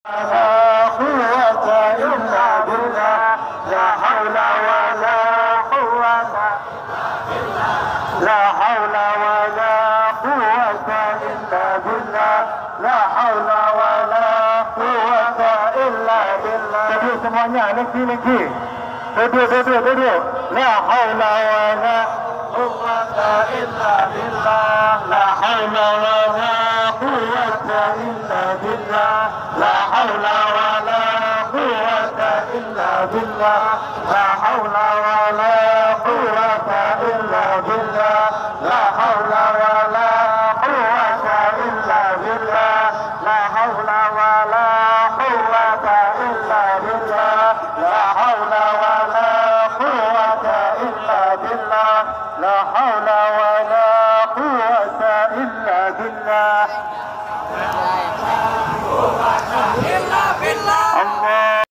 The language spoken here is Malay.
لا قوة إلا بالله لا حول ولا قوة لا حول ولا قوة إلا بالله لا حول ولا قوة إلا بالله. Duduk semuanya, negeri. Duduk. La haula wala quwwata illa billah. La haula wala quwwata illa billah. La haula wala quwwata illa billah.